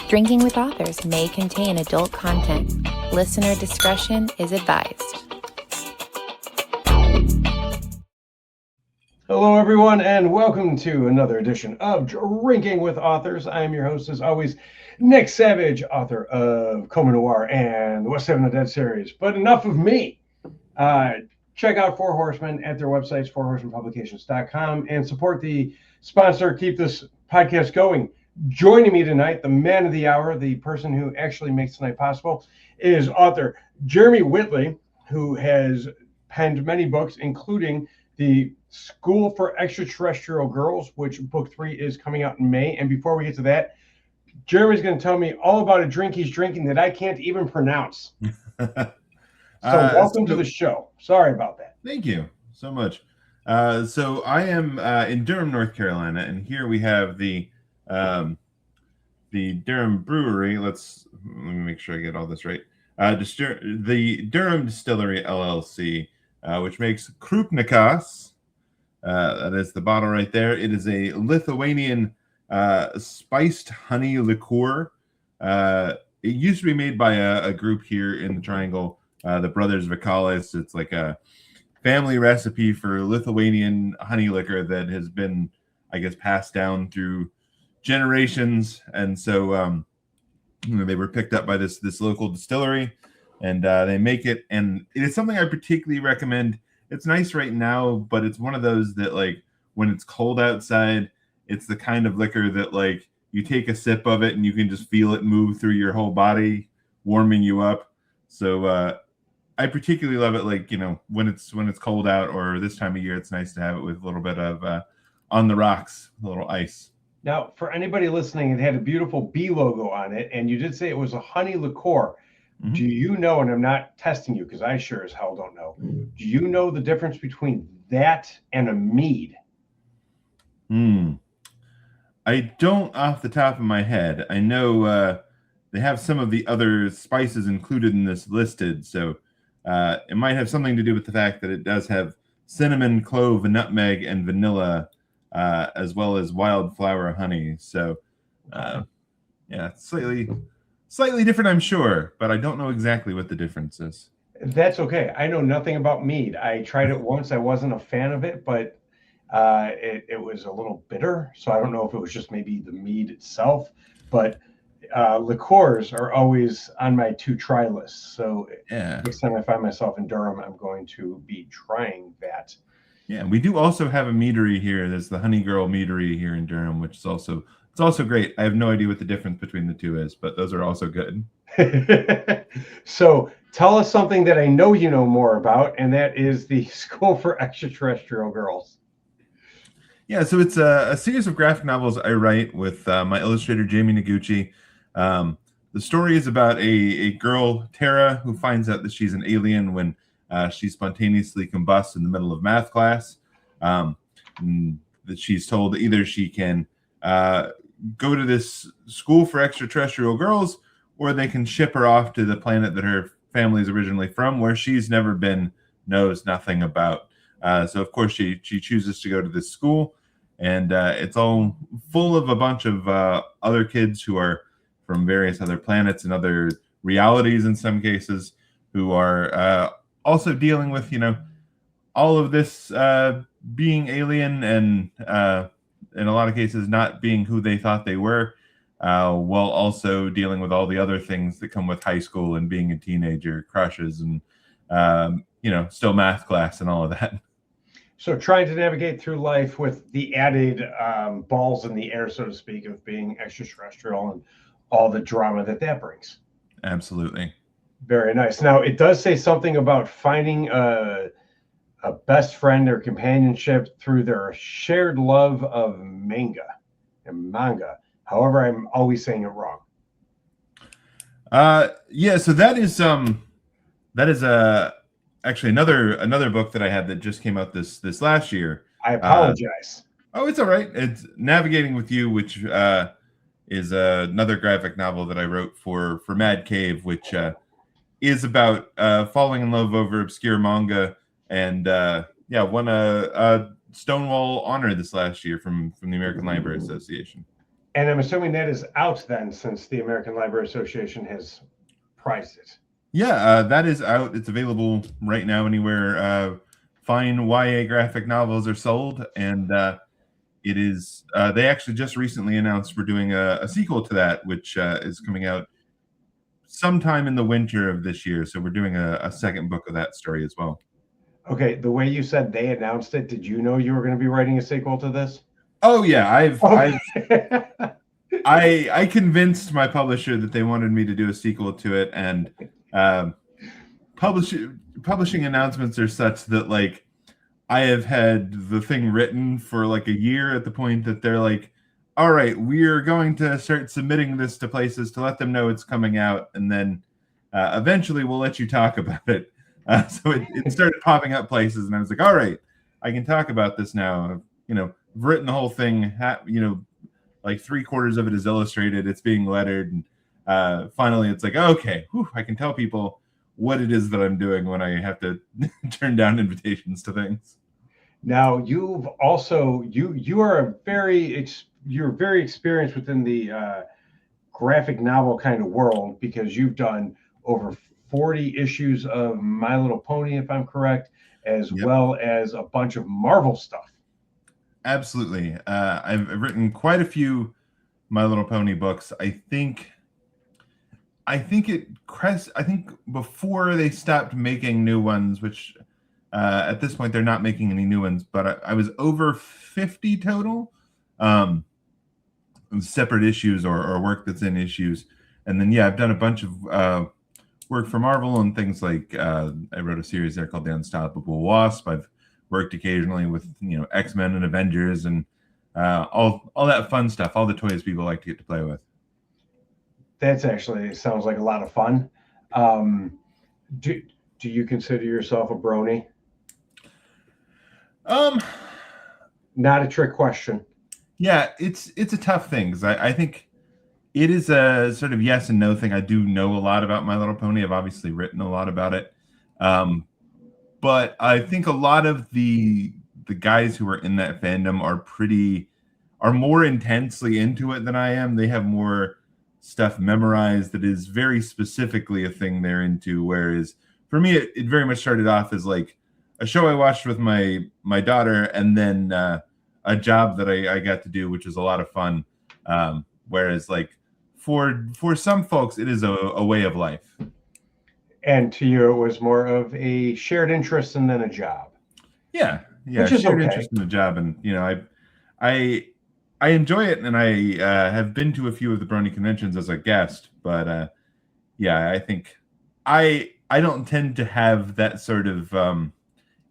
Drinking with authors may contain adult content. Listener discretion is advised. Hello, everyone, and welcome to another edition of Drinking with Authors. I am your host, as always, Nick Savage, author of Coma Noir and the West Seven of the Dead series. But enough of me. Check out Four Horsemen at their websites, fourhorsemenpublications.com, and support the sponsor, keep this podcast going. Joining me tonight, the man of the hour, the person who actually makes tonight possible, is author Jeremy Whitley, who has penned many books, including the School for Extraterrestrial Girls, which book 3 is coming out in May. And before we get to that, Jeremy's going to tell me all about a drink he's drinking that I can't even pronounce. So welcome to the show. Sorry about that. Thank you so much. So I am in Durham, North Carolina, and here we have the Durham Brewery. Let me make sure I get all this right. The Durham Distillery LLC, which makes Krupnikas. That is the bottle right there. It is a Lithuanian spiced honey liqueur. It used to be made by a group here in the Triangle, the Brothers Vikalis. It's like a family recipe for Lithuanian honey liquor that has been, I guess, passed down through generations. And so they were picked up by this local distillery, and they make it. And it is something I particularly recommend. It's nice right now, but it's one of those that, like, when it's cold outside, it's the kind of liquor that, like, you take a sip of it and you can just feel it move through your whole body, warming you up. So I particularly love it, like, you know, when it's cold out or this time of year. It's nice to have it with a little bit of on the rocks, a little ice. Now, for anybody listening, it had a beautiful bee logo on it, and you did say it was a honey liqueur. Mm-hmm. Do you know, and I'm not testing you because I sure as hell don't know, do you know the difference between that and a mead? I don't off the top of my head. I know they have some of the other spices included in this listed, so it might have something to do with the fact that it does have cinnamon, clove, nutmeg, and vanilla, as well as wildflower honey. So, yeah, slightly different, I'm sure, but I don't know exactly what the difference is. That's okay. I know nothing about mead. I tried it once. I wasn't a fan of it, but it was a little bitter. So I don't know if it was just maybe the mead itself, but liqueurs are always on my to-try list. So yeah, next time I find myself in Durham, I'm going to be trying that. Yeah, we do also have a meadery here. There's the Honey Girl Meadery here in Durham, which is also great. I have no idea what the difference between the two is, but those are also good. So tell us something that I know you know more about, and that is the School for Extraterrestrial Girls. Yeah, so it's a series of graphic novels I write with my illustrator, Jamie Noguchi. The story is about a girl, Tara, who finds out that she's an alien when she spontaneously combusts in the middle of math class. That she's told that either she can go to this school for extraterrestrial girls, or they can ship her off to the planet that her family is originally from, where she's never been, knows nothing about. So, of course, she chooses to go to this school, and it's all full of a bunch of other kids who are from various other planets and other realities in some cases, who are also dealing with, you know, all of this being alien and in a lot of cases not being who they thought they were, while also dealing with all the other things that come with high school and being a teenager, crushes and, you know, still math class and all of that. So trying to navigate through life with the added balls in the air, so to speak, of being extraterrestrial and all the drama that brings. Absolutely. Very nice. Now, it does say something about finding a best friend or companionship through their shared love of manga. However, I'm always saying it wrong. Yeah, so that is actually another book that I had that just came out this last year. I apologize. It's all right. It's Navigating with You, which is another graphic novel that I wrote for Mad Cave, which is about falling in love over obscure manga, and won a Stonewall Honor this last year from the American Library Association. And I'm assuming that is out then, since the American Library Association has priced it. Yeah, that is out. It's available right now anywhere fine YA graphic novels are sold, and it is. They actually just recently announced we're doing a sequel to that, which is coming out sometime in the winter of this year. So we're doing a second book of that story as well. Okay, the way you said they announced it, did you know you were going to be writing a sequel to this? Oh yeah, Okay. I convinced my publisher that they wanted me to do a sequel to it, and publishing announcements are such that like I have had the thing written for like a year at the point that they're like, all right, we're going to start submitting this to places to let them know it's coming out, and then eventually we'll let you talk about it. So it started popping up places, and I was like, all right, I can talk about this now. I've written the whole thing, like 3/4 of it is illustrated, it's being lettered, and finally it's like, okay, I can tell people what it is that I'm doing when I have to turn down invitations to things. Now you've also you're very experienced within the graphic novel kind of world, because you've done over 40 issues of My Little Pony, if I'm correct, as well as a bunch of Marvel stuff. Absolutely. I've written quite a few My Little Pony books. I think before they stopped making new ones, which at this point they're not making any new ones, but I was over 50 total, separate issues or work that's in issues. And then I've done a bunch of work for Marvel and things like I wrote a series there called The Unstoppable Wasp. I've worked occasionally with X-Men and Avengers and all that fun stuff, all the toys people like to get to play with. That's actually sounds like a lot of fun. Do you consider yourself a brony? Not a trick question. Yeah, it's a tough thing, because I think it is a sort of yes and no thing. I do know a lot about My Little Pony. I've obviously written a lot about it. But I think a lot of the guys who are in that fandom are more intensely into it than I am. They have more stuff memorized that is very specifically a thing they're into. Whereas for me, it very much started off as like a show I watched with my daughter, and then a job that I got to do, which was a lot of fun. Whereas like for some folks, it is a way of life. And to you, it was more of a shared interest and then a job. Yeah, which is shared okay. interest in the job, and I enjoy it, and I have been to a few of the Brony conventions as a guest, but I think I don't tend to have that sort of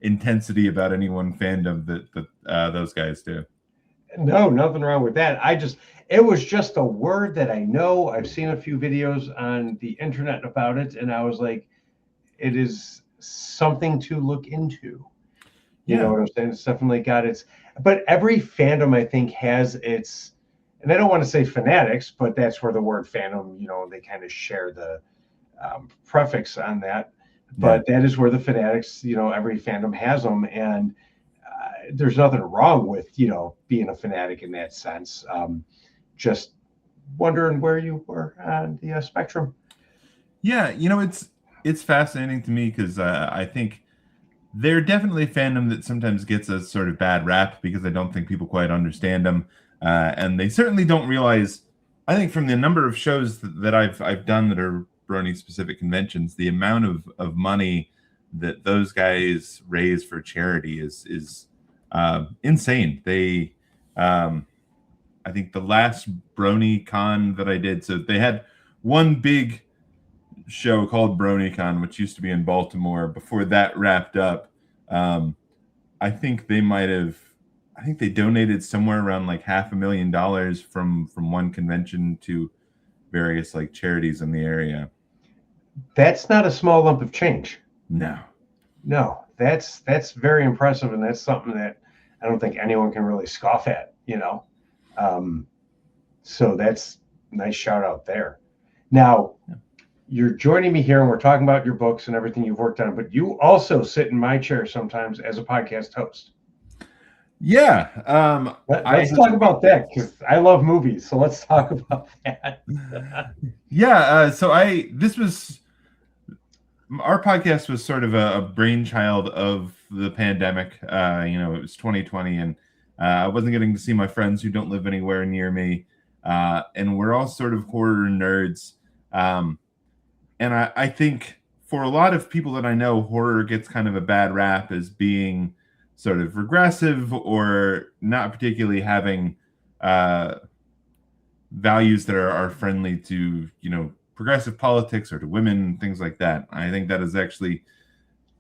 intensity about any one fandom that those guys do. No, nothing wrong with that. It was just a word that I know. I've seen a few videos on the internet about it, and I was like, it is something to look into. You know what I'm saying? It's definitely got its, but every fandom I think has its, and I don't want to say fanatics, but that's where the word fandom, they kind of share the prefix on that. But that is where the fanatics, every fandom has them, and there's nothing wrong with being a fanatic in that sense. Just wondering where you were on the spectrum. Yeah, it's fascinating to me, because I think they're definitely fandom that sometimes gets a sort of bad rap because I don't think people quite understand them, and they certainly don't realize. I think from the number of shows that I've done that are Brony specific conventions, the amount of money that those guys raise for charity is insane. They I think the last Brony Con that I did, so they had one big show called Brony Con, which used to be in Baltimore. Before that wrapped up, I think they donated somewhere around like $500,000 from one convention to various like charities in the area. That's not a small lump of change. No, that's very impressive, and that's something that I don't think anyone can really scoff at. So that's a nice shout out there. Now, you're joining me here, and we're talking about your books and everything you've worked on, but you also sit in my chair sometimes as a podcast host. Yeah. Let's talk about that, because I love movies. So let's talk about that. Yeah. This was our podcast was sort of a brainchild of the pandemic. It was 2020, and I wasn't getting to see my friends who don't live anywhere near me. And we're all sort of horror nerds. And I think for a lot of people that I know, horror gets kind of a bad rap as being sort of regressive or not particularly having values that are friendly to, progressive politics or to women, things like that. I think that is actually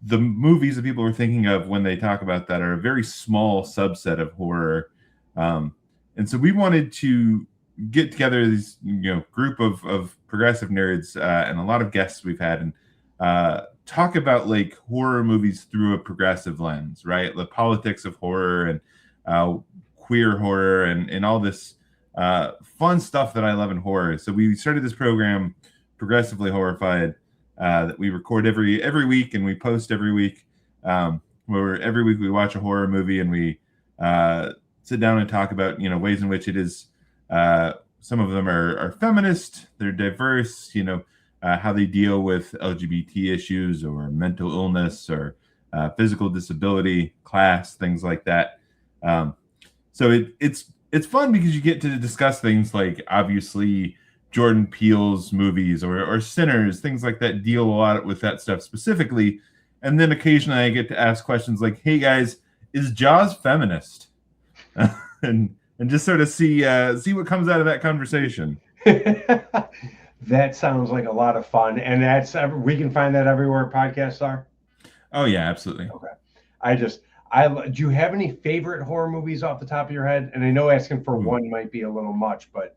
the movies that people are thinking of when they talk about that are a very small subset of horror. And so we wanted to get together this group of progressive nerds and a lot of guests we've had and talk about like horror movies through a progressive lens, right? The politics of horror and queer horror and all this fun stuff that I love in horror. So we started this program, Progressively Horrified, that we record every week and we post every week. Where every week we watch a horror movie and we sit down and talk about ways in which it is. Some of them are feminist, they're diverse, how they deal with LGBT issues or mental illness or physical disability, class, things like that. So it's fun because you get to discuss things like obviously Jordan Peele's movies or Sinners, things like that deal a lot with that stuff specifically. And then occasionally I get to ask questions like, hey guys, is Jaws feminist? and just sort of see what comes out of that conversation. That sounds like a lot of fun. And we can find that everywhere podcasts are. Oh yeah, absolutely. Okay. Do you have any favorite horror movies off the top of your head? And I know asking for one might be a little much, but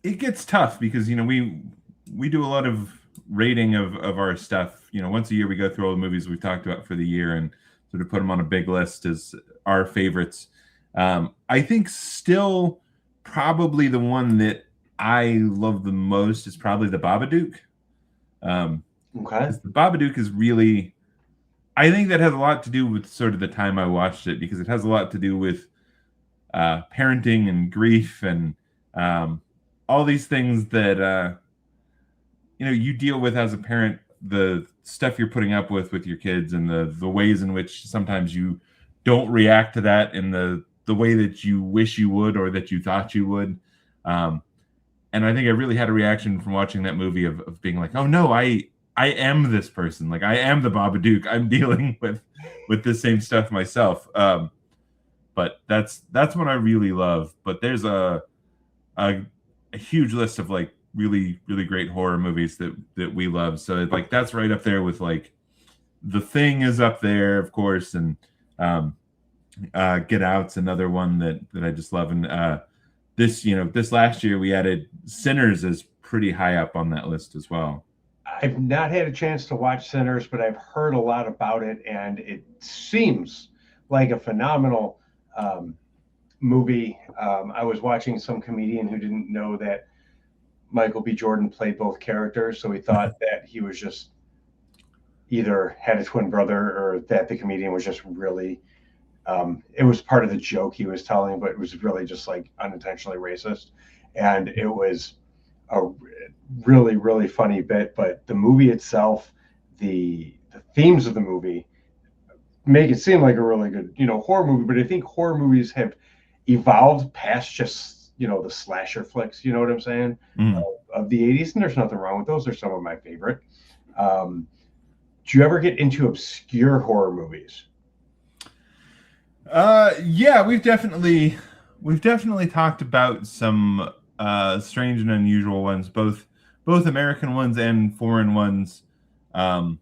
it gets tough because we do a lot of rating of our stuff. Once a year we go through all the movies we've talked about for the year and sort of put them on a big list as our favorites. I think still probably the one that I love the most is probably the Babadook. Okay. The Babadook is really, I think that has a lot to do with sort of the time I watched it, because it has a lot to do with parenting and grief and all these things that you deal with as a parent, the stuff you're putting up with your kids and the ways in which sometimes you don't react to that in the way that you wish you would or that you thought you would. And I think I really had a reaction from watching that movie of being like, oh no, I am this person. Like I am the Babadook. I'm dealing with this same stuff myself. But that's what I really love. But there's a huge list of like really, really great horror movies that we love. So like that's right up there with like The Thing is up there, of course, and Get Out's another one that I just love. And this last year we added Sinners as pretty high up on that list as well. I've not had a chance to watch Sinners, but I've heard a lot about it, and it seems like a phenomenal movie. I was watching some comedian who didn't know that Michael B. Jordan played both characters, so he thought that he was just either had a twin brother or that the comedian was just really it was part of the joke he was telling, but it was really just like unintentionally racist. And it was a really, really funny bit. But the movie itself, the themes of the movie make it seem like a really good, horror movie. But I think horror movies have evolved past just, the slasher flicks, you know what I'm saying, of the 80s. And there's nothing wrong with those. They're some of my favorite. Do you ever get into obscure horror movies? Yeah, we've definitely talked about some strange and unusual ones, both American ones and foreign ones. I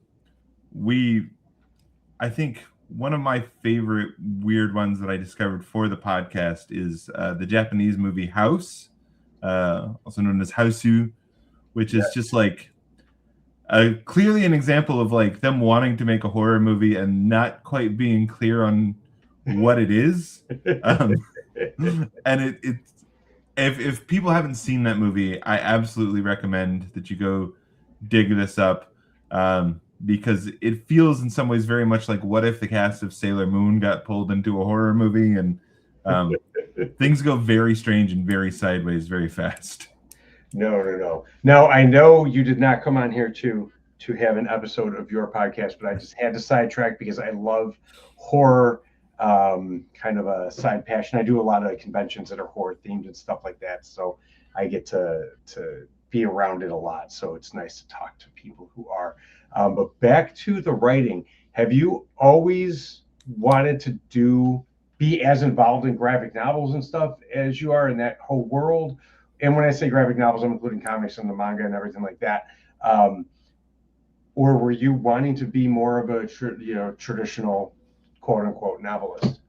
think one of my favorite weird ones that I discovered for the podcast is the Japanese movie House, also known as Hausu, which is just like clearly an example of like them wanting to make a horror movie and not quite being clear on what it is. And if people haven't seen that movie, I absolutely recommend that you go dig this up. because it feels in some ways very much like what if the cast of Sailor Moon got pulled into a horror movie, and things go very strange and very sideways very fast. No. Now, I know you did not come on here to have an episode of your podcast, but I just had to sidetrack because I love horror, kind of a side passion. I do a lot of conventions that are horror themed and stuff like that, so I get to be around it a lot. So it's nice to talk to people who are. But back to the writing, have you always wanted to be as involved in graphic novels and stuff as you are in that whole world? And when I say graphic novels, I'm including comics and the manga and everything like that. Or were you wanting to be more of a traditional quote unquote novelist?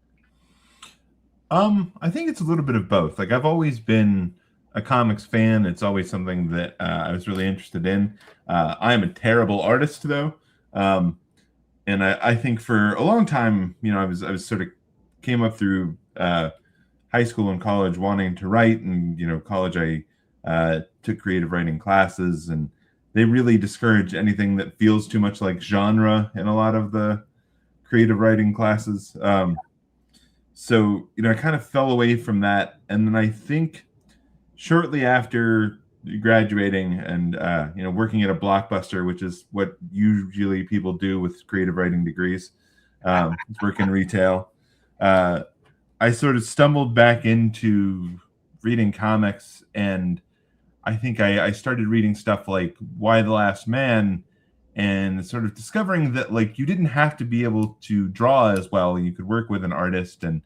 I think it's a little bit of both. Like, I've always been a comics fan. It's always something that I was really interested in. I am a terrible artist, though. And I think for a long time, I was sort of came up through high school and college wanting to write, and college I took creative writing classes, and they really discourage anything that feels too much like genre in a lot of the creative writing classes. So I kind of fell away from that, and then I think shortly after graduating and working at a Blockbuster, which is what usually people do with creative writing degrees, work in retail, I sort of stumbled back into reading comics, and I think I started reading stuff like Why the Last Man, and sort of discovering that you didn't have to be able to draw as well. You could work with an artist, and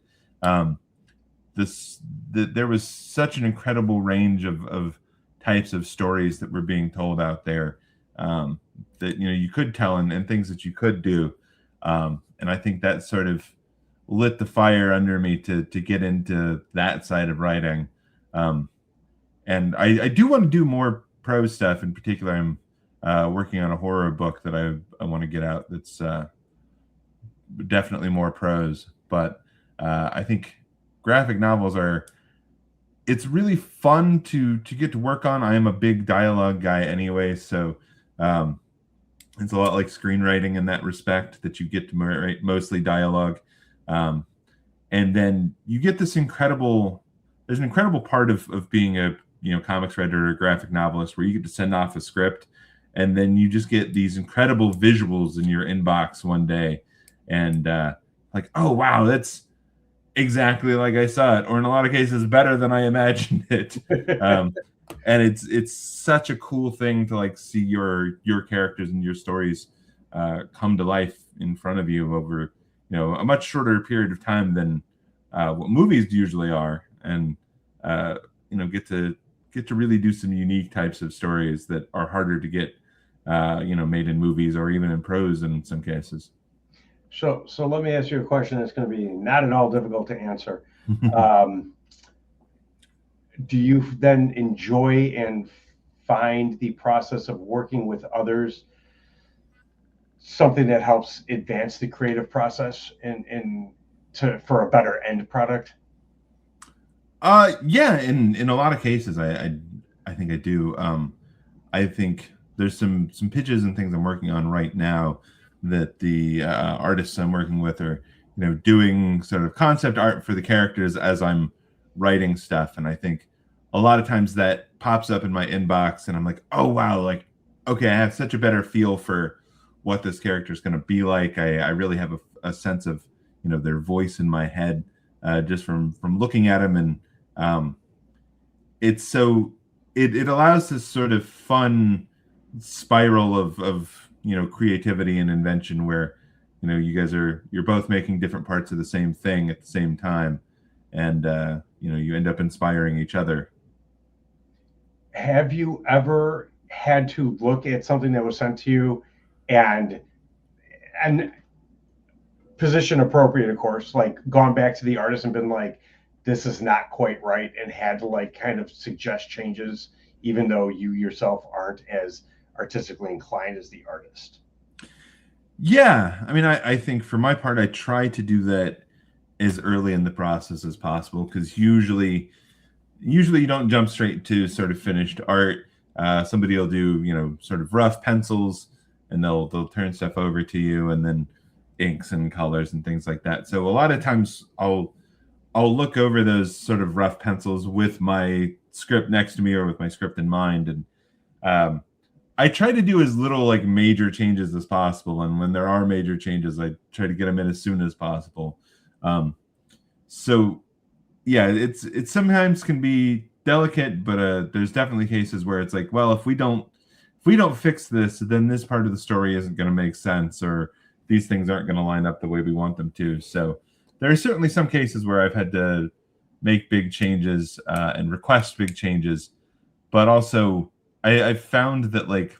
there was such an incredible range of types of stories that were being told out there, that you could tell, and things that you could do. And I think that sort of lit the fire under me to get into that side of writing. And I do want to do more prose stuff. In particular, I'm working on a horror book that I want to get out that's definitely more prose. But I think graphic novels it's really fun to get to work on. I am a big dialogue guy anyway, so it's a lot like screenwriting in that respect, that you get to write mostly dialogue. And then you get there's an incredible part of being a comics writer or a graphic novelist, where you get to send off a script, and then you just get these incredible visuals in your inbox one day, and oh wow, that's exactly like I saw it, or in a lot of cases better than I imagined it. And it's such a cool thing to see your characters and your stories come to life in front of you over a much shorter period of time than what movies usually are, and get to really do some unique types of stories that are harder to get made in movies or even in prose in some cases. So let me ask you a question that's going to be not at all difficult to answer. Do you then enjoy and find the process of working with others something that helps advance the creative process for a better end product? Yeah, in a lot of cases, I think I do. I think there's some pitches and things I'm working on right now that the artists I'm working with are doing sort of concept art for the characters as I'm writing stuff, and I think a lot of times that pops up in my inbox, and I'm like, oh wow, okay, I have such a better feel for what this character is going to be like. I really have a sense of their voice in my head just from looking at them, and it allows this sort of fun spiral of creativity and invention, where you guys you're both making different parts of the same thing at the same time, and you end up inspiring each other. Have you ever had to look at something that was sent to you and position appropriate, of course, gone back to the artist and been like, this is not quite right, and had to kind of suggest changes, even though you yourself aren't as artistically inclined as the artist? Yeah, I mean, I think for my part, I try to do that as early in the process as possible, because usually you don't jump straight to sort of finished art. Somebody will do sort of rough pencils, and they'll turn stuff over to you, and then inks and colors and things like that. So a lot of times I'll look over those sort of rough pencils with my script next to me or with my script in mind, and I try to do as little like major changes as possible, and when there are major changes, I try to get them in as soon as possible. So yeah, it sometimes can be delicate, but there's definitely cases where it's like, well, if we don't fix this, then this part of the story isn't going to make sense, or these things aren't going to line up the way we want them to. So there are certainly some cases where I've had to make big changes and request big changes, but also I've found that like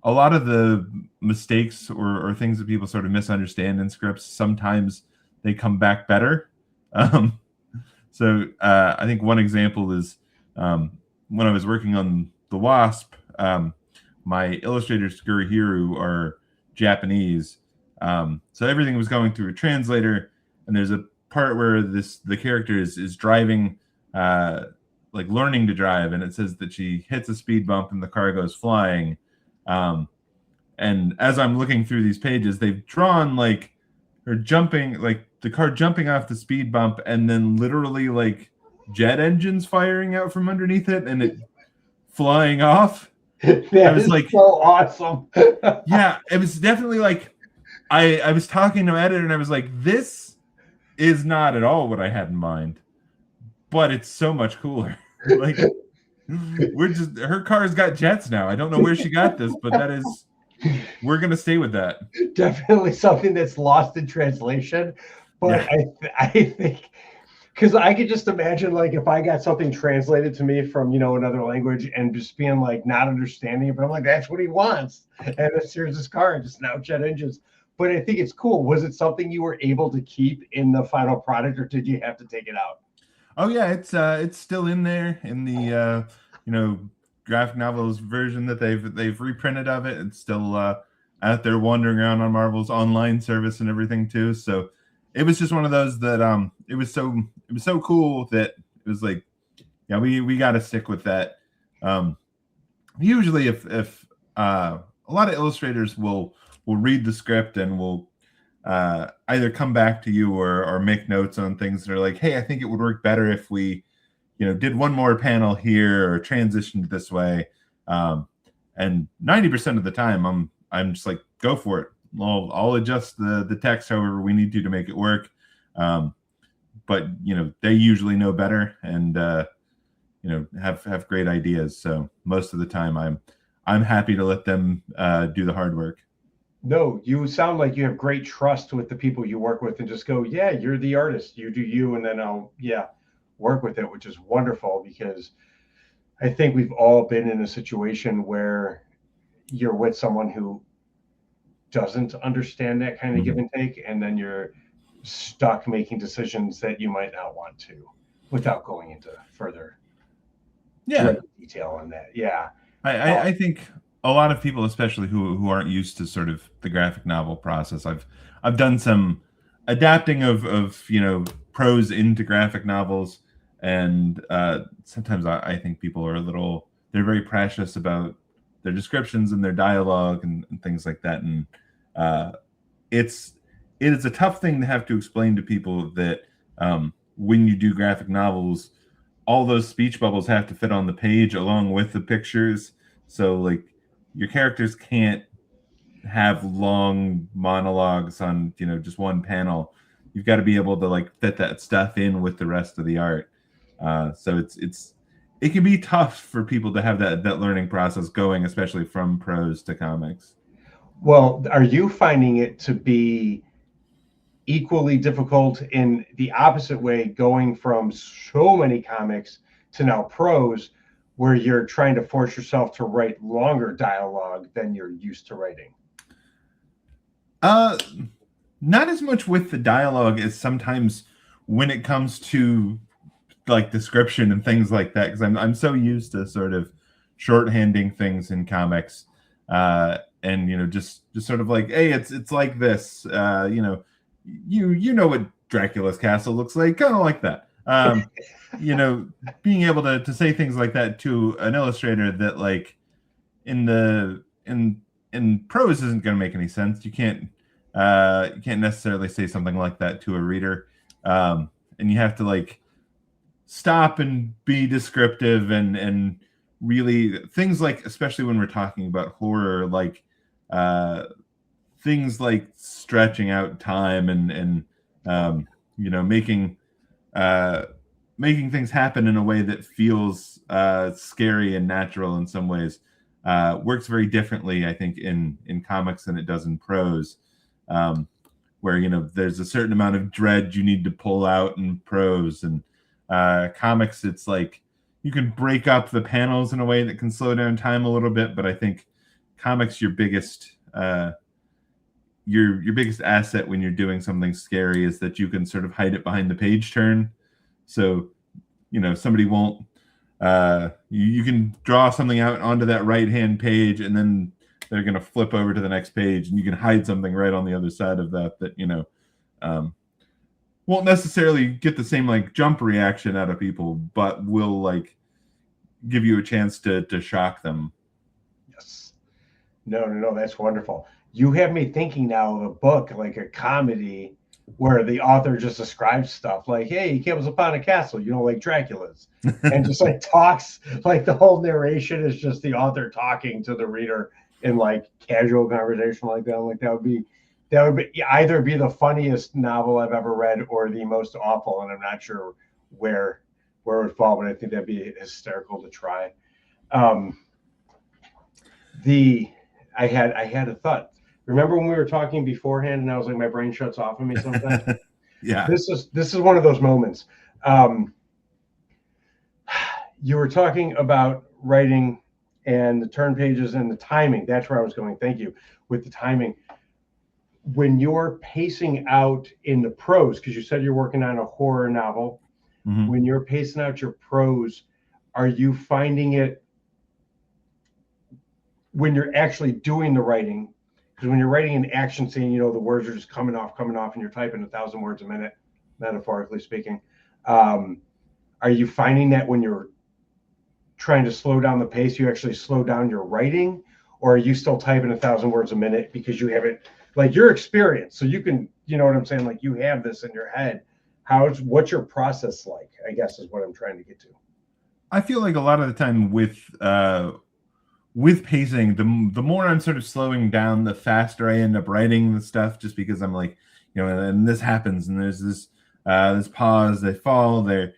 a lot of the mistakes or things that people sort of misunderstand in scripts, sometimes they come back better. So I think one example is when I was working on The Wasp, my illustrators Gurihiru are Japanese. So everything was going through a translator, and there's a part where the character is driving, like learning to drive, and it says that she hits a speed bump and the car goes flying. And as I'm looking through these pages, they've drawn like her jumping, like the car jumping off the speed bump, and then literally like jet engines firing out from underneath it and it flying off. That was like so awesome. Yeah, it was definitely like I was talking to my editor and I was like, this is not at all what I had in mind, but it's so much cooler. Like her car's got jets now. I don't know where she got this, but we're gonna stay with that. Definitely something that's lost in translation. But yeah. I think because I could just imagine like if I got something translated to me from another language and just being like not understanding it, but I'm like, that's what he wants. And here's this car, just now jet engines. But I think it's cool. Was it something you were able to keep in the final product, or did you have to take it out? Oh yeah, it's still in there in the graphic novels version that they've reprinted of it. It's still out there wandering around on Marvel's online service and everything too. So it was just one of those that it was so cool that it was like, yeah, we got to stick with that. Usually if a lot of illustrators will read the script and will either come back to you or make notes on things that are like, hey, I think it would work better if we did one more panel here or transitioned this way. And 90% of the time I'm just like, go for it. I'll adjust the text however we need to make it work. But they usually know better and have great ideas. So most of the time I'm happy to let them do the hard work. No, you sound like you have great trust with the people you work with and just go, yeah, you're the artist, you do you, and then I'll work with it, which is wonderful, because I think we've all been in a situation where you're with someone who doesn't understand that kind of give and take, and then you're stuck making decisions that you might not want to without going into further detail on that. Yeah. I think a lot of people, especially who aren't used to sort of the graphic novel process, I've done some adapting of prose into graphic novels, and sometimes I think people are they're very precious about their descriptions and their dialogue and things like that, and it is a tough thing to have to explain to people that when you do graphic novels, all those speech bubbles have to fit on the page along with the pictures. So like your characters can't have long monologues on just one panel. You've got to be able to like fit that stuff in with the rest of the art. So it can be tough for people to have that learning process going, especially from prose to comics. Well, are you finding it to be equally difficult in the opposite way, going from so many comics to now prose, where you're trying to force yourself to write longer dialogue than you're used to writing? Not as much with the dialogue as sometimes when it comes to like description and things like that, because I'm so used to sort of shorthanding things in comics, and just sort of like, hey, it's like this, you know what Dracula's castle looks like, kind of like that. Being able to say things like that to an illustrator that like in and prose isn't going to make any sense. You can't necessarily say something like that to a reader, and you have to like stop and be descriptive and really things like, especially when we're talking about horror, like things like stretching out time and making things happen in a way that feels scary and natural in some ways works very differently, I think, in comics than it does in prose, where there's a certain amount of dread you need to pull out in prose, and comics, it's like you can break up the panels in a way that can slow down time a little bit, but I think comics, your biggest asset when you're doing something scary is that you can sort of hide it behind the page turn. So, somebody won't, you can draw something out onto that right-hand page, and then they're going to flip over to the next page, and you can hide something right on the other side of that won't necessarily get the same like jump reaction out of people, but will like give you a chance to shock them. Yes. No, that's wonderful. You have me thinking now of a book, like a comedy, where the author just describes stuff like, hey, he comes upon a castle, like Dracula's, and just like talks, like the whole narration is just the author talking to the reader in like casual conversation like that. Like that would be either be the funniest novel I've ever read or the most awful, and I'm not sure where it would fall, but I think that'd be hysterical to try. I had a thought. Remember when we were talking beforehand, and I was like, my brain shuts off on me sometimes. Yeah. This is one of those moments. You were talking about writing and the turn pages and the timing. That's where I was going. Thank you. With the timing, when you're pacing out in the prose, because you said you're working on a horror novel, mm-hmm. When you're pacing out your prose, are you finding it when you're actually doing the writing? Because when you're writing an action scene, the words are just coming off, and you're typing 1,000 words a minute, metaphorically speaking. Are you finding that when you're trying to slow down the pace, you actually slow down your writing, or are you still typing 1,000 words a minute because you have it, like your experience? So you can, you know what I'm saying? Like you have this in your head. What's your process like, I guess, is what I'm trying to get to. I feel like a lot of the time with pacing, the more I'm sort of slowing down, the faster I end up writing the stuff, just because I'm like, and this happens, and there's this pause, they fall, they're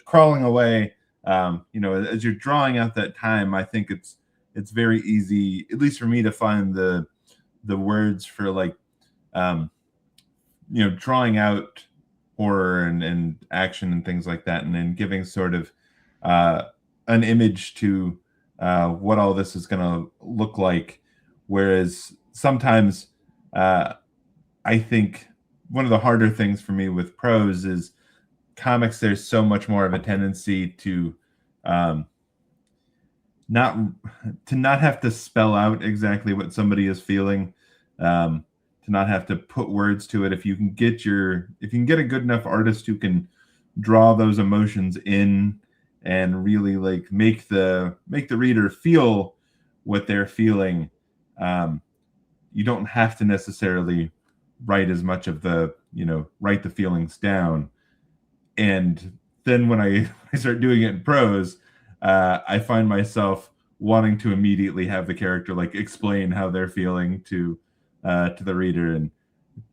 crawling away. As you're drawing out that time, I think it's very easy, at least for me, to find the words for like, drawing out horror and action and things like that, and then giving sort of an image to what all this is going to look like. Whereas sometimes I think one of the harder things for me with prose is comics. There's so much more of a tendency to not have to spell out exactly what somebody is feeling, to not have to put words to it. If you can get a good enough artist who can draw those emotions in and really like make the reader feel what they're feeling, you don't have to necessarily write as much of the write the feelings down. And then when I start doing it in prose, I find myself wanting to immediately have the character like explain how they're feeling to the reader, and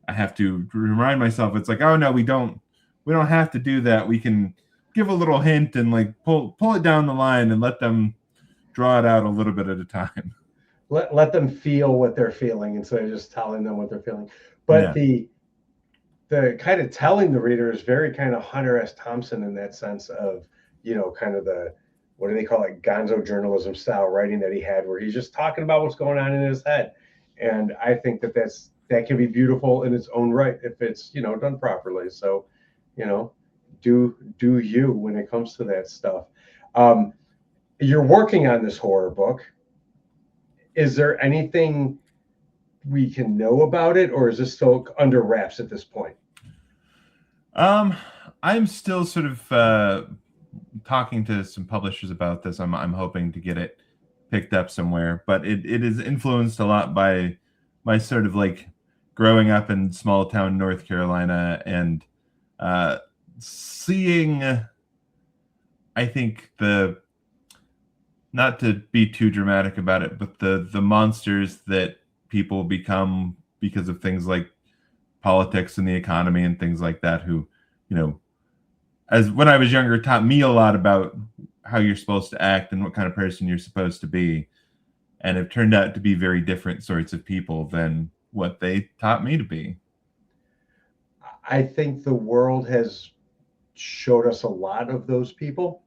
I have to remind myself, it's like, oh no, we don't have to do that. We can give a little hint and like pull it down the line and let them draw it out a little bit at a time. Let them feel what they're feeling instead of just telling them what they're feeling. But yeah. The kind of telling the reader is very kind of Hunter S. Thompson in that sense of, kind of the, what do they call it, gonzo journalism style writing that he had, where he's just talking about what's going on in his head. And I think that can be beautiful in its own right if it's, done properly. So, do you when it comes to that stuff. You're working on this horror book. Is there anything we can know about it, or is this still under wraps at this point? I'm still sort of talking to some publishers about this. I'm hoping to get it picked up somewhere, but it is influenced a lot by my sort of like growing up in small town North Carolina and seeing, I think not to be too dramatic about it, but the monsters that people become because of things like politics and the economy and things like that, who, as when I was younger, taught me a lot about how you're supposed to act and what kind of person you're supposed to be, and have turned out to be very different sorts of people than what they taught me to be. I think the world has showed us a lot of those people,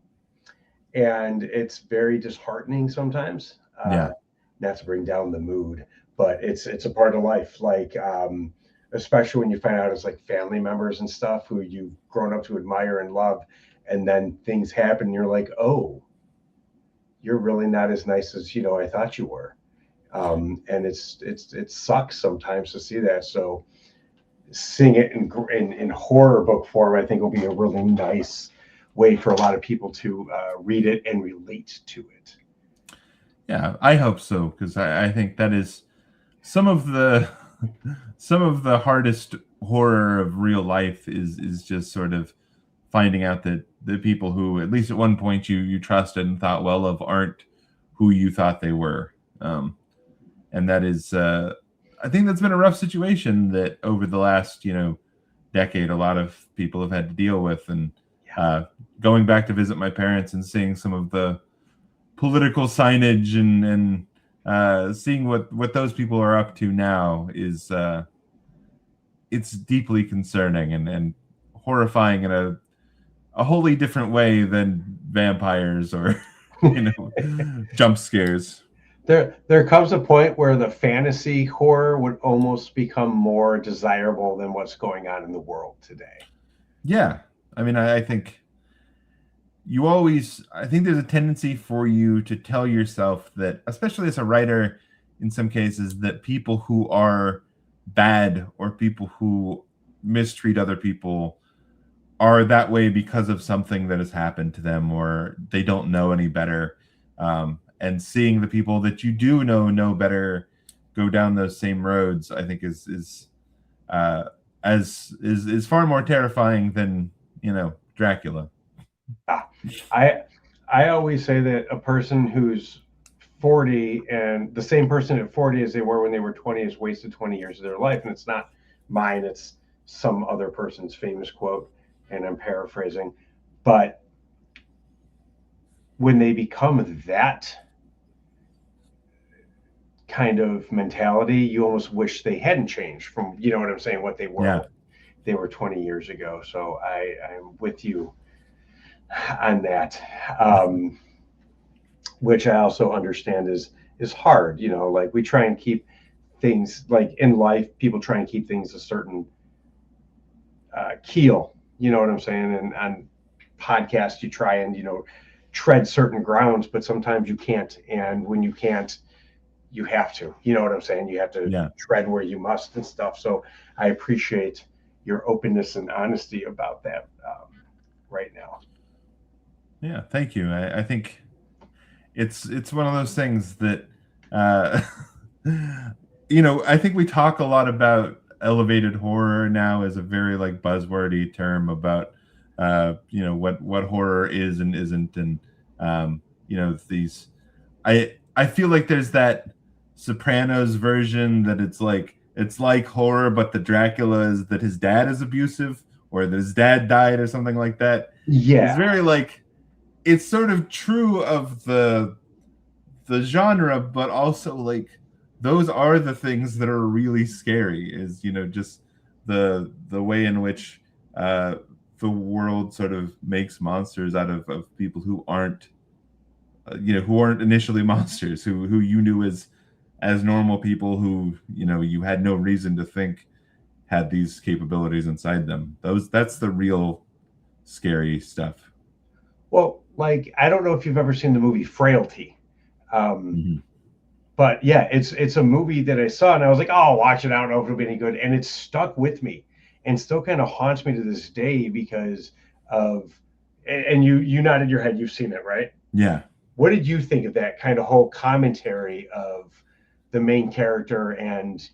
and it's very disheartening sometimes. Yeah. Not to bring down the mood, but it's a part of life. Like, especially when you find out it's like family members and stuff who you've grown up to admire and love, and then things happen and you're like, oh, you're really not as nice as I thought you were. And it sucks sometimes to see that. So seeing it in horror book form, I think will be a really nice way for a lot of people to read it and relate to it. Yeah, I hope so, because I think that is some of the hardest horror of real life is just sort of finding out that the people who, at least at one point, you trusted and thought well of, aren't who you thought they were. And that is, I think that's been a rough situation that over the last, decade, a lot of people have had to deal with. And going back to visit my parents and seeing some of the political signage and seeing what those people are up to now is, it's deeply concerning and horrifying in a wholly different way than vampires or jump scares. There comes a point where the fantasy horror would almost become more desirable than what's going on in the world today. Yeah. I mean, I think there's a tendency for you to tell yourself that, especially as a writer, in some cases, that people who are bad or people who mistreat other people are that way because of something that has happened to them, or they don't know any better. And seeing the people that you do know better go down those same roads, I think is far more terrifying than Dracula. I always say that a person who's 40 and the same person at 40 as they were when they were 20 has wasted 20 years of their life. And it's not mine, it's some other person's famous quote, and I'm paraphrasing. But when they become that kind of mentality, you almost wish they hadn't changed from, what I'm saying, what they were. Yeah. They were 20 years ago. So I'm with you on that, which I also understand is hard. Like we try and keep things, like in life, people try and keep things a certain keel. You know what I'm saying? And on podcasts, you try and tread certain grounds, but sometimes you can't. And when you can't, you have to. You know what I'm saying? You have to tread where you must and stuff. So I appreciate your openness and honesty about that right now. Yeah, thank you. I think it's one of those things that I think we talk a lot about elevated horror now as a very like buzzwordy term about what horror is and isn't, and these I feel like there's that Sopranos version that it's like horror, but the Dracula is that his dad is abusive or that his dad died or something like that. Yeah, it's very like, it's sort of true of the genre, but also like those are the things that are really scary, is just the way in which the world sort of makes monsters out of people who aren't initially monsters, who you knew as normal people who you had no reason to think had these capabilities inside them. That's the real scary stuff. Well, like, I don't know if you've ever seen the movie Frailty. But yeah, it's a movie that I saw and I was like, oh, I'll watch it. I don't know if it'll be any good. And it stuck with me and still kind of haunts me to this day because of, and you nodded your head, you've seen it, right? Yeah. what did you think of that kind of whole commentary of the main character and,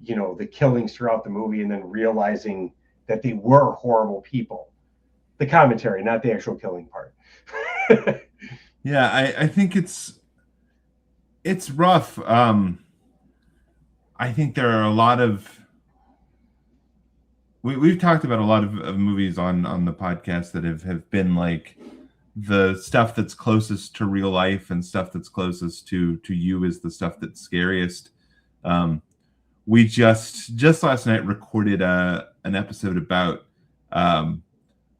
you know, the killings throughout the movie, and then realizing that they were horrible people? The commentary, not the actual killing part. Yeah, I think it's rough. I think there are a lot of we've talked about a lot of movies on the podcast that have been like the stuff that's closest to real life and stuff that's closest to you is the stuff that's scariest. We just last night recorded an episode about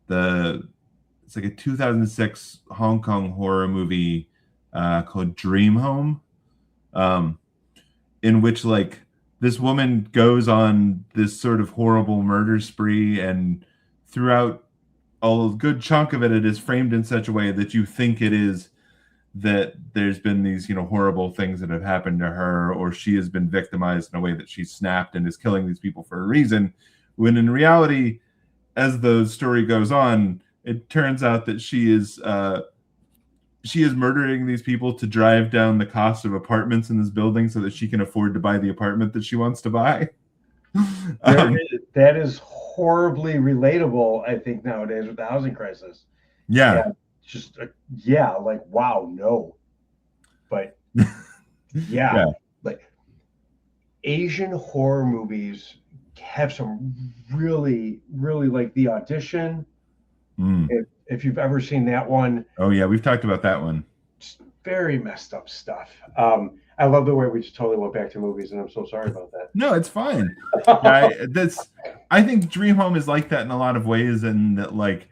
it's like a 2006 Hong Kong horror movie called Dream Home, in which like this woman goes on this sort of horrible murder spree, and throughout a good chunk of it, it is framed in such a way that you think it is that there's been these, you know, horrible things that have happened to her, or she has been victimized in a way that she's snapped and is killing these people for a reason. When in reality, as the story goes on, it turns out that she is murdering these people to drive down the cost of apartments in this building so that she can afford to buy the apartment that she wants to buy. That is horribly relatable, I think, nowadays with the housing crisis. Yeah. And just like, wow, no. But yeah, like Asian horror movies have some really, really, like The Audition. If you've ever seen that one. Oh yeah, we've talked about that one. Just very messed up stuff. I love the way we just totally went back to movies, and I'm so sorry about that. No, it's fine. I think Dream Home is like that in a lot of ways, and that like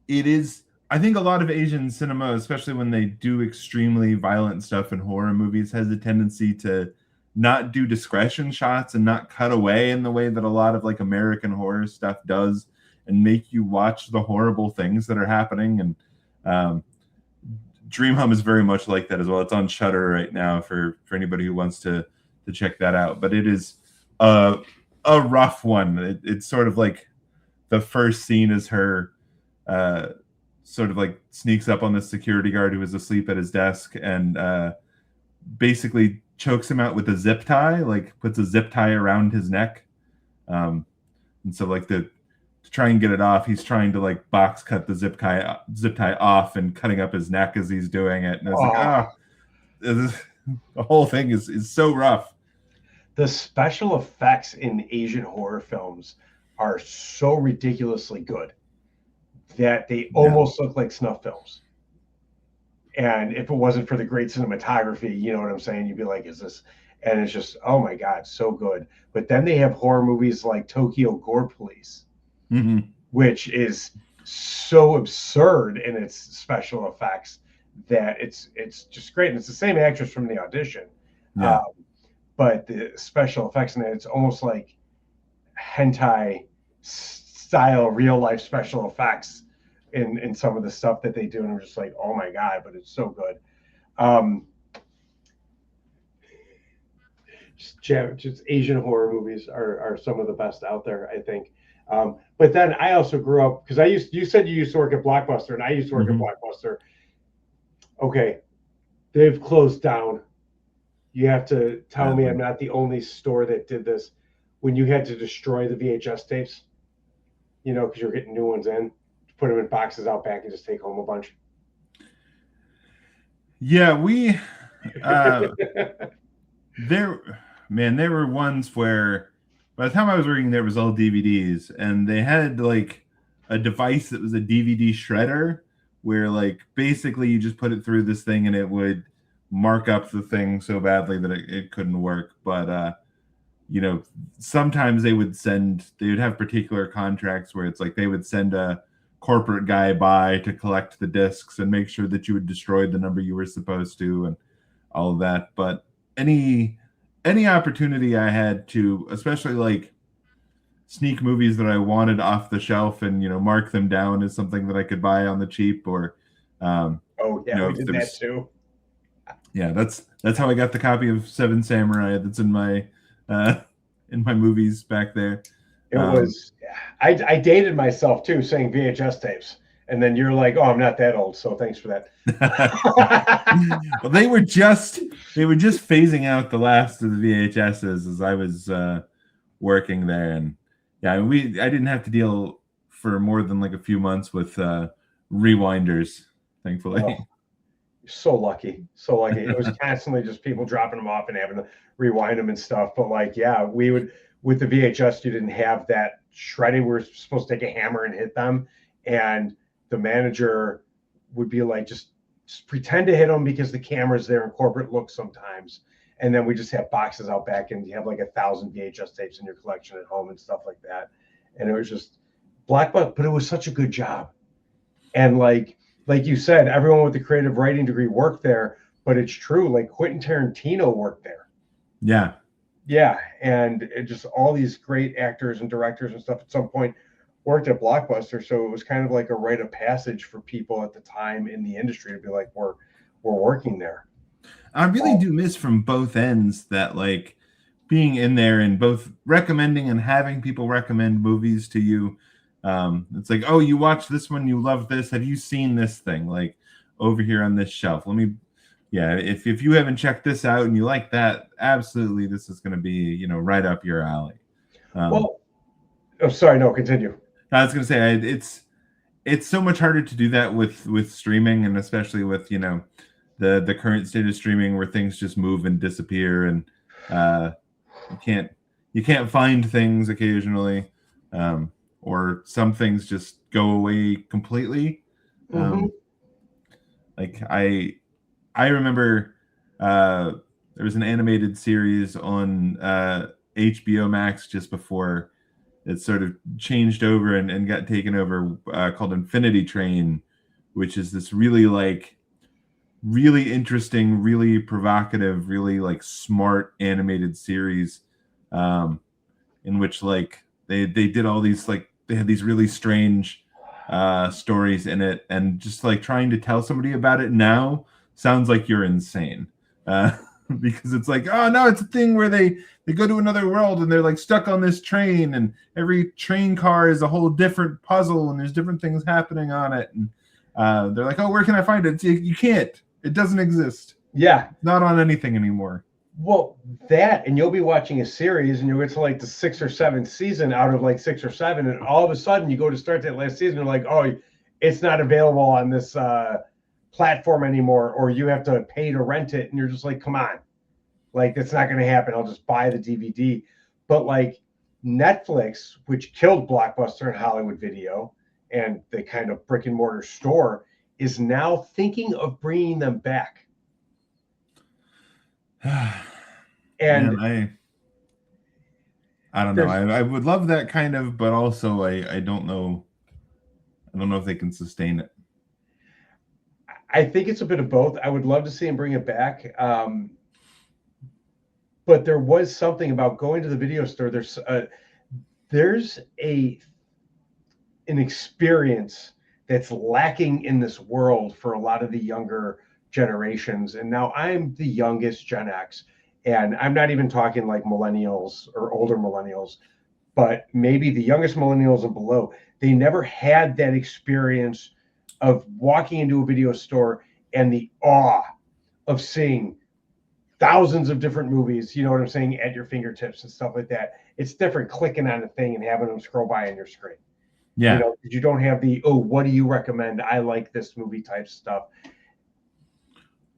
it is. I think a lot of Asian cinema, especially when they do extremely violent stuff in horror movies, has a tendency to not do discretion shots and not cut away in the way that a lot of like American horror stuff does, and make you watch the horrible things that are happening. And Dream Home is very much like that as well. It's on Shudder right now for anybody who wants to check that out. But it is a rough one. It's sort of like the first scene is her sort of like sneaks up on the security guard who is asleep at his desk and basically chokes him out with a zip tie, like puts a zip tie around his neck. And so like to try and get it off, he's trying to like box cut the zip tie off and cutting up his neck as he's doing it. And I was the whole thing is so rough. The special effects in Asian horror films are so ridiculously good that they almost look like snuff films. And if it wasn't for the great cinematography, you know what I'm saying? You'd be like, is this? And it's just, oh my God, so good. But then they have horror movies like Tokyo Gore Police, which is so absurd in its special effects that it's just great. And it's the same actress from The Audition. Yeah. But the special effects in it, it's almost like hentai style real life special effects in some of the stuff that they do. And I'm just like, oh my God, but it's so good. Just Asian horror movies are some of the best out there, I think. But then I also grew up, because you said you used to work at Blockbuster, and I used to work at Blockbuster. Okay, they've closed down. You have to tell me I'm not the only store that did this. When you had to destroy the VHS tapes, you know, because you're getting new ones in, put them in boxes out back and just take home a bunch. Yeah, we there were ones where by the time I was working there, it was all DVDs, and they had like a device that was a DVD shredder where like basically you just put it through this thing and it would mark up the thing so badly that it couldn't work. But you know, sometimes they would have particular contracts where it's like they would send a corporate guy by to collect the discs and make sure that you had destroyed the number you were supposed to and all of that. But any opportunity I had to, especially like sneak movies that I wanted off the shelf and, you know, mark them down as something that I could buy on the cheap, or we did that too. Yeah, that's how I got the copy of Seven Samurai that's in my movies back there. It was I dated myself too, saying VHS tapes And then you're like, oh, I'm not that old, so thanks for that. Well, they were just phasing out the last of the VHSs as I was working there, and yeah, I didn't have to deal for more than like a few months with rewinders, thankfully. Oh, so lucky. It was constantly just people dropping them off and having to rewind them and stuff. But like, yeah, we would, with the VHS, you didn't have that shredding. We were supposed to take a hammer and hit them, and the manager would be like, just pretend to hit them because the camera's there in corporate look sometimes. And then we just have boxes out back, and you have like 1,000 VHS tapes in your collection at home and stuff like that. And it was just Blockbuster, but it was such a good job. And like you said, everyone with the creative writing degree worked there, but it's true. Like Quentin Tarantino worked there. Yeah. Yeah. And it just all these great actors and directors and stuff at some point worked at Blockbuster. So it was kind of like a rite of passage for people at the time in the industry to be like, we're working there. I really do miss from both ends that like being in there and both recommending and having people recommend movies to you. It's like, oh, you watched this one, you love this. Have you seen this thing? Like over here on this shelf. If you haven't checked this out and you like that, absolutely, this is going to be, right up your alley. Sorry, no, continue. I was going to say it's so much harder to do that with streaming, and especially with the current state of streaming where things just move and disappear, and you can't find things occasionally, or some things just go away completely. Mm-hmm. Like I remember there was an animated series on HBO Max just before it sort of changed over and got taken over, called Infinity Train, which is this really interesting, really provocative, really like smart animated series, in which like they did all these, like they had these really strange stories in it, and just like trying to tell somebody about it now sounds like you're insane, because it's like, oh no, it's a thing where they go to another world and they're like stuck on this train, and every train car is a whole different puzzle and there's different things happening on it, and they're like, oh, where can I find it? You can't. It doesn't exist. Yeah. Not on anything anymore. Well, that, and you'll be watching a series and you'll get to like the 6th or 7th season out of like 6 or 7, and all of a sudden you go to start that last season, you're like, oh, it's not available on this platform anymore, or you have to pay to rent it, and you're just like, come on, like that's not going to happen. I'll just buy the DVD. But like Netflix, which killed Blockbuster and Hollywood Video and the kind of brick and mortar store, is now thinking of bringing them back. And man, I don't know. I would love that kind of, but also I don't know. I don't know if they can sustain it. I think it's a bit of both. I would love to see him bring it back. But there was something about going to the video store. There's an experience that's lacking in this world for a lot of the younger generations. And now I'm the youngest Gen X, and I'm not even talking like millennials or older millennials, but maybe the youngest millennials and below. They never had that experience of walking into a video store and the awe of seeing thousands of different movies, you know what I'm saying, at your fingertips and stuff like that. It's different clicking on a thing and having them scroll by on your screen. Yeah. You don't have the, oh, what do you recommend? I like this movie type stuff.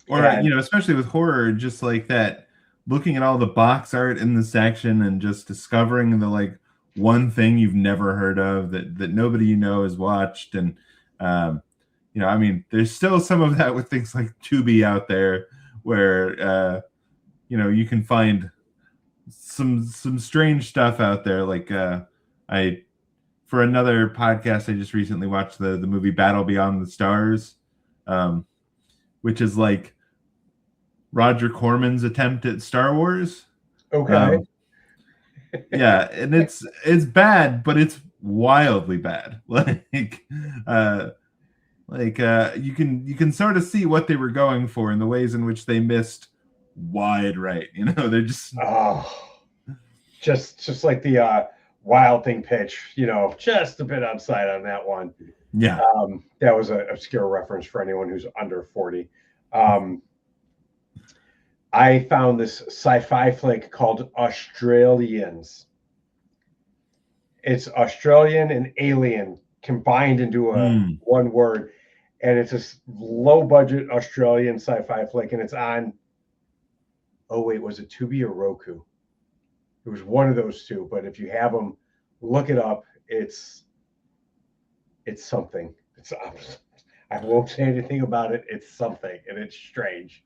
Or, especially with horror, just like that, looking at all the box art in the section and just discovering the like one thing you've never heard of that nobody has watched. And, I mean, there's still some of that with things like Tubi out there where, you can find some strange stuff out there. Like for another podcast, I just recently watched the movie Battle Beyond the Stars, which is like Roger Corman's attempt at Star Wars. Okay. Yeah, and it's bad, but it's wildly bad. You can sort of see what they were going for in the ways in which they missed wide right. They're just just like the Wild Thing pitch, just a bit outside on that one. Yeah. That was an obscure reference for anyone who's under 40. I found this sci-fi flick called Australians. It's Australian and alien combined into one word, and it's a low-budget Australian sci-fi flick, and it's on. Oh wait, was it Tubi or Roku? It was one of those two. But if you have them, look it up. It's something. I won't say anything about it. It's something, and it's strange.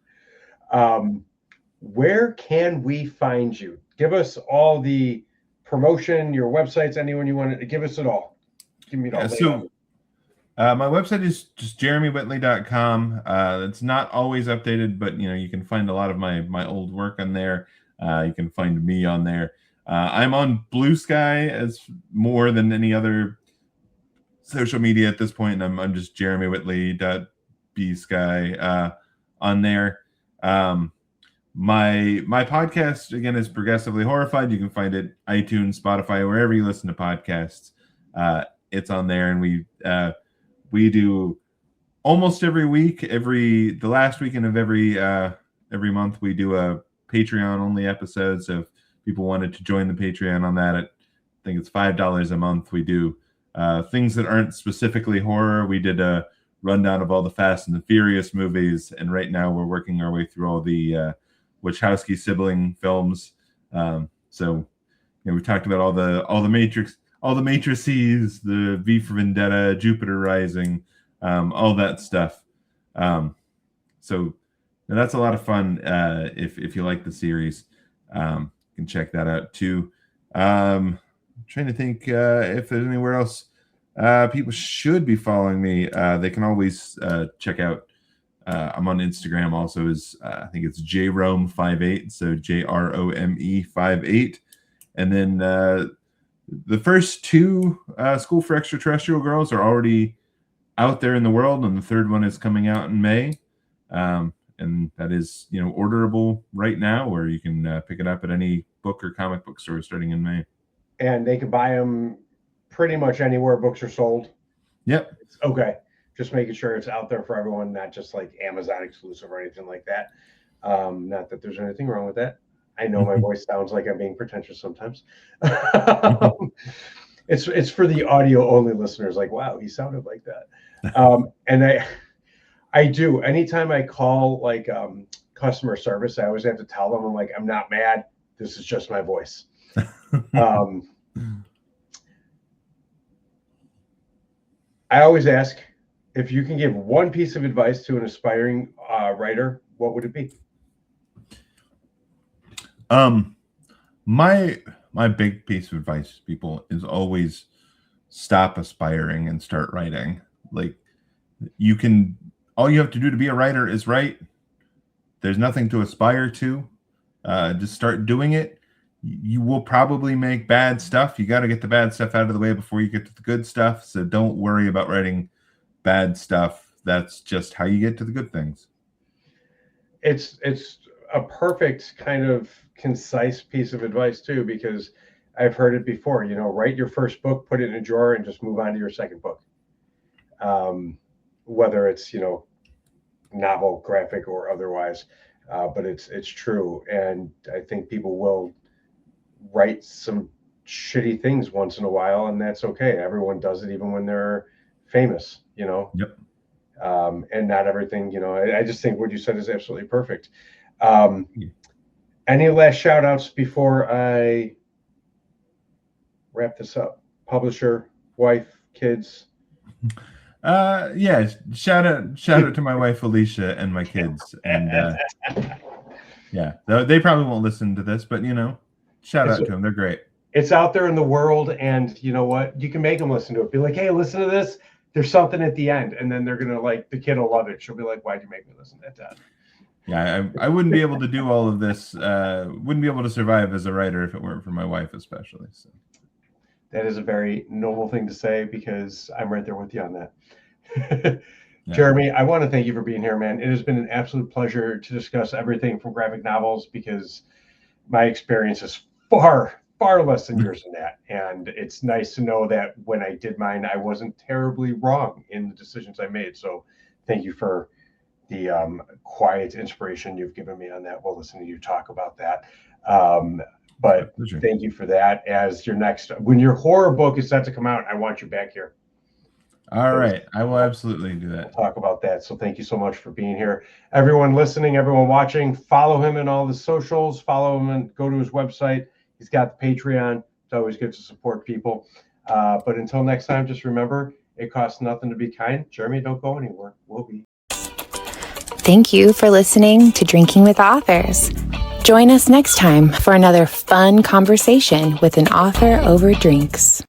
Where can we find you? Give us all the promotion, your websites, anyone you want to give us it all. Give me it all. So my website is just jeremywhitly.com. It's not always updated, but you can find a lot of my old work on there. You can find me on there. I'm on Blue Sky as more than any other social media at this point. I'm just jeremywhitly.bsky on there. My podcast again is Progressively Horrified. You can find it iTunes, Spotify, wherever you listen to podcasts. It's on there, and we do almost every week, the last weekend of every month, we do a Patreon only episode. So if people wanted to join the Patreon on that, I think it's $5 a month. We do things that aren't specifically horror. We did a rundown of all the Fast and the Furious movies, and right now we're working our way through all the Wachowski sibling films. So we talked about all the Matrix, all the Matrices, the V for Vendetta, Jupiter Rising, all that stuff. So that's a lot of fun. If you like the series, you can check that out too. I'm trying to think if there's anywhere else people should be following me. They can always check out. I'm on Instagram also I think it's JRome58, so JROME58. And then the first two School for Extraterrestrial Girls are already out there in the world, and the third one is coming out in May. And that is, orderable right now, or you can pick it up at any book or comic book store starting in May. And they can buy them pretty much anywhere books are sold. Yep. Okay. Just making sure it's out there for everyone, not just like Amazon exclusive or anything like that. Not that there's anything wrong with that. I know my voice sounds like I'm being pretentious sometimes. It's for the audio only listeners. Like, wow, he sounded like that. And I do. Anytime I call like customer service, I always have to tell them, I'm like, I'm not mad. This is just my voice. I always ask, if you can give one piece of advice to an aspiring writer, what would it be? My big piece of advice to people is always stop aspiring and start writing. Like, all you have to do to be a writer is write. There's nothing to aspire to. Just start doing it. You will probably make bad stuff. You got to get the bad stuff out of the way before you get to the good stuff. So don't worry about writing bad stuff. That's just how you get to the good things. It's a perfect kind of concise piece of advice too, because I've heard it before. Write your first book, put it in a drawer, and just move on to your second book. Whether it's novel, graphic, or otherwise, but it's true, and I think people will write some shitty things once in a while, and that's okay. Everyone does it, even when they're famous. Yep. And not everything. I just think what you said is absolutely perfect. Any last shout outs before I wrap this up? Publisher, wife, kids. Yeah, shout out to my wife Alicia and my kids, and yeah, they probably won't listen to this, but shout out to them. They're great. It's out there in the world, and you know what? You can make them listen to it. Be like, hey, listen to this. There's something at the end, and then they're gonna the kid will love it. She'll be like, why'd you make me listen to that, Dad? Yeah, I wouldn't be able to do all of this. Wouldn't be able to survive as a writer if it weren't for my wife, especially. So that is a very noble thing to say, because I'm right there with you on that. Yeah. Jeremy, I want to thank you for being here, man. It has been an absolute pleasure to discuss everything from graphic novels, because my experience is far, far less than yours in that. And it's nice to know that when I did mine, I wasn't terribly wrong in the decisions I made. So thank you for the quiet inspiration you've given me on that. We'll listen to you talk about that. But thank you for that. As your next, when your horror book is set to come out, I want you back here. All right. I will absolutely do that. We'll talk about that. So thank you so much for being here. Everyone listening, everyone watching, follow him in all the socials, follow him and go to his website. He's got the Patreon. It's always good to support people. But until next time, just remember, it costs nothing to be kind. Jeremy, don't go anywhere. We'll be. Thank you for listening to Drinking with Authors. Join us next time for another fun conversation with an author over drinks.